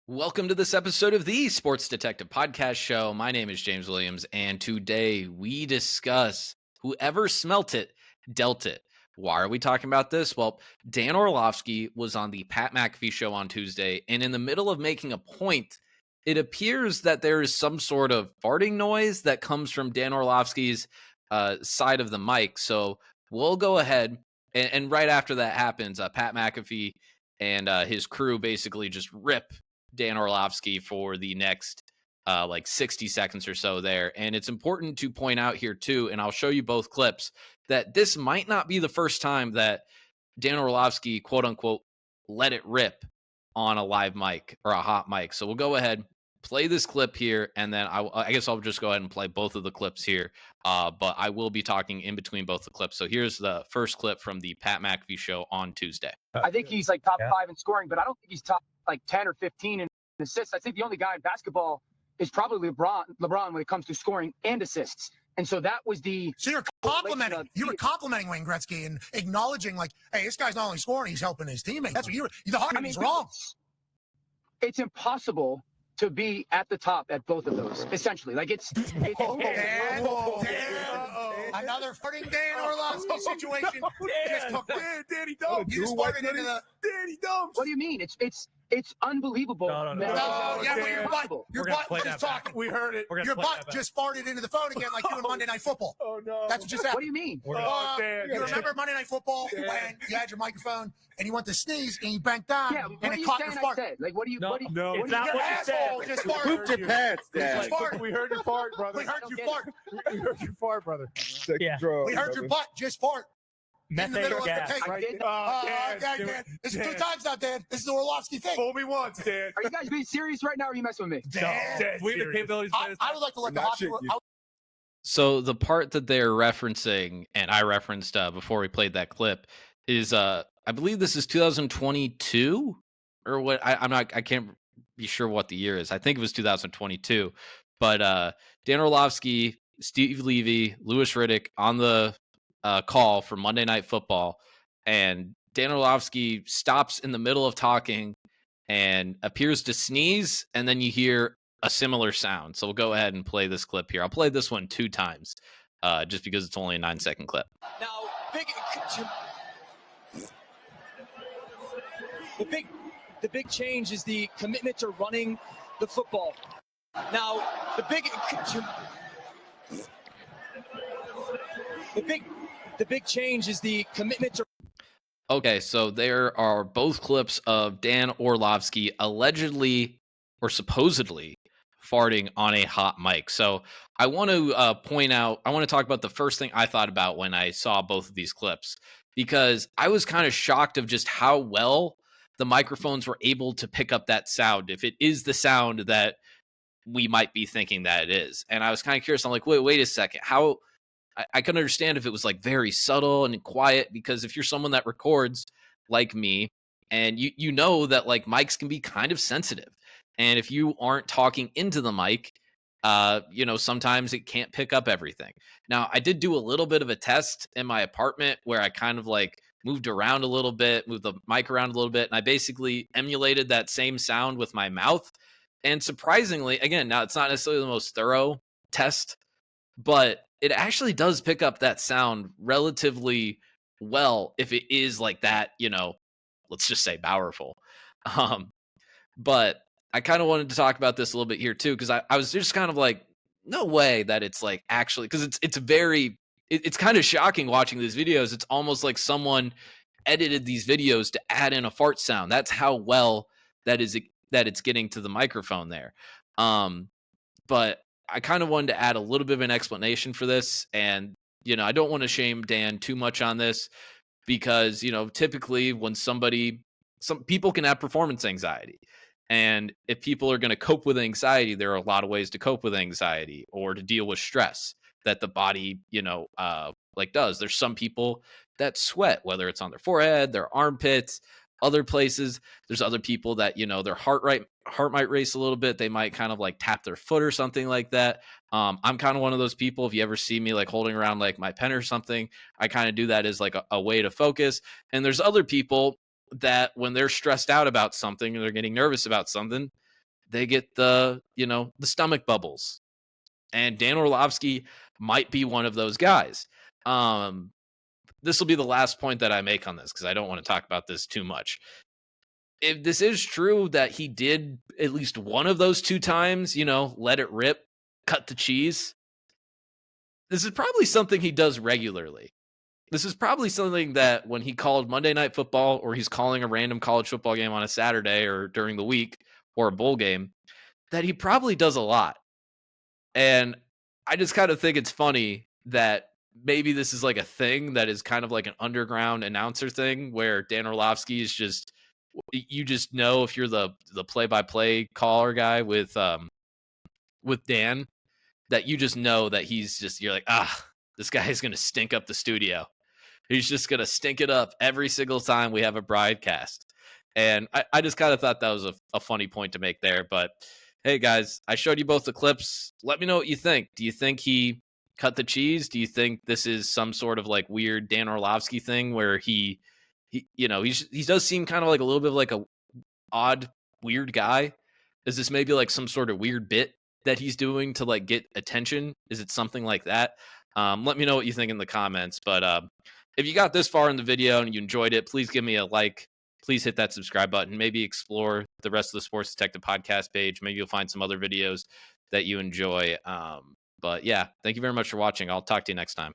Welcome to this episode of the Sports Detective Podcast Show. My name is James Williams, and today we discuss whoever smelt it, dealt it. Why are we talking about this? Well, Dan Orlovsky was on the Pat McAfee show on Tuesday, and in the middle of making a point, it appears that there is some sort of farting noise that comes from Dan Orlovsky's side of the mic. So we'll go ahead, and right after that happens, Pat McAfee and his crew basically just rip Dan Orlovsky for the next like 60 seconds or so there. And it's important to point out here too, and I'll show you both clips, that this might not be the first time that Dan Orlovsky, quote unquote, let it rip on a live mic or a hot mic. So we'll go ahead, play this clip here, and then I guess I'll just go ahead and play both of the clips here. But I will be talking in between both the clips. So here's the first clip from the Pat McAfee show on Tuesday. I think he's like top 5 in scoring, but I don't think he's top like 10 or 15 in assists. I think the only guy in basketball is probably LeBron when it comes to scoring and assists. And so that was the. So you're complimenting. You were complimenting Wayne Gretzky and acknowledging, like, hey, this guy's not only scoring, he's helping his teammates. That's what you were. The heart is wrong. It's impossible to be at the top at both of those. Essentially, like it's another farting Dan Orlovsky situation. Danny Dump. You just farted into the Danny Dump. What do you mean? It's unbelievable. No, your butt just talking. We heard it. Your butt just farted into the phone again, like you in Monday Night Football. Oh no! That's what just happened. What do you mean? You remember Monday Night Football when you had your microphone and you went to sneeze and you banked down and it caught your fart? Like, what do you? No, it's not what you said. Just farted. Pooped your pants, Dad. We heard your fart, brother. We heard you fart. We heard your fart, brother. Yeah. We heard your butt just fart. In the middle of the tape. Right. Dan. This is 2 times now, Dan. This is the Orlovsky thing. Fool me once, Dan. Are you guys being serious right now, or are you messing with me? Dan. We have the capabilities. I would like to let the hospital. So the part that they're referencing, and I referenced before we played that clip, is I believe this is 2022 or what? I can't be sure what the year is. I think it was 2022. But Dan Orlovsky, Steve Levy, Louis Riddick on the call for Monday Night Football, and Dan Orlovsky stops in the middle of talking and appears to sneeze, and then you hear a similar sound. So we'll go ahead and play this clip here. I'll play this one 2 times just because it's only a 9-second clip. Now, the big change is the commitment to running the football. Now, the big change is the commitment to. Okay, so there are both clips of Dan Orlovsky allegedly or supposedly farting on a hot mic. So I want to I want to talk about the first thing I thought about when I saw both of these clips, because I was kind of shocked of just how well the microphones were able to pick up that sound, if it is the sound that we might be thinking that it is. And I was kind of curious. I'm like, wait a second. How? I can understand if it was like very subtle and quiet, because if you're someone that records like me, and you know that like mics can be kind of sensitive, and if you aren't talking into the mic, sometimes it can't pick up everything. Now, I did do a little bit of a test in my apartment where I kind of like moved around a little bit, moved the mic around a little bit, and I basically emulated that same sound with my mouth. And surprisingly, again, now it's not necessarily the most thorough test, but it actually does pick up that sound relatively well if it is like that, let's just say powerful. But I kind of wanted to talk about this a little bit here too, because I was just kind of like, no way that it's like actually, because it's kind of shocking watching these videos. It's almost like someone edited these videos to add in a fart sound. That's how well that it's getting to the microphone there. But I kind of wanted to add a little bit of an explanation for this. And, I don't want to shame Dan too much on this, because, typically when some people can have performance anxiety. And if people are going to cope with anxiety, there are a lot of ways to cope with anxiety or to deal with stress that the body, does. There's some people that sweat, whether it's on their forehead, their armpits, other places. There's other people that, their heart might race a little bit. They might kind of like tap their foot or something like that. I'm kind of one of those people. If you ever see me like holding around like my pen or something, I kind of do that as like a way to focus. And there's other people that when they're stressed out about something or they're getting nervous about something, they get the stomach bubbles. And Dan Orlovsky might be one of those guys. This will be the last point that I make on this because I don't want to talk about this too much. If this is true that he did at least one of those 2 times, let it rip, cut the cheese, this is probably something he does regularly. This is probably something that when he called Monday Night Football or he's calling a random college football game on a Saturday or during the week or a bowl game, that he probably does a lot. And I just kind of think it's funny that maybe this is like a thing that is kind of like an underground announcer thing where Dan Orlovsky is just, you just know if you're the play-by-play caller guy with Dan, that you just know that you're like, this guy is going to stink up the studio. He's just going to stink it up every single time we have a broadcast. And I just kind of thought that was a funny point to make there. But hey, guys, I showed you both the clips. Let me know what you think. Do you think he cut the cheese? Do you think this is some sort of like weird Dan Orlovsky thing where he does seem kind of like a little bit of like a odd, weird guy? Is this maybe like some sort of weird bit that he's doing to like get attention? Is it something like that? Let me know what you think in the comments. But if you got this far in the video and you enjoyed it, please give me a like. Please hit that subscribe button. Maybe explore the rest of the Sports Detective podcast page. Maybe you'll find some other videos that you enjoy. But yeah, thank you very much for watching. I'll talk to you next time.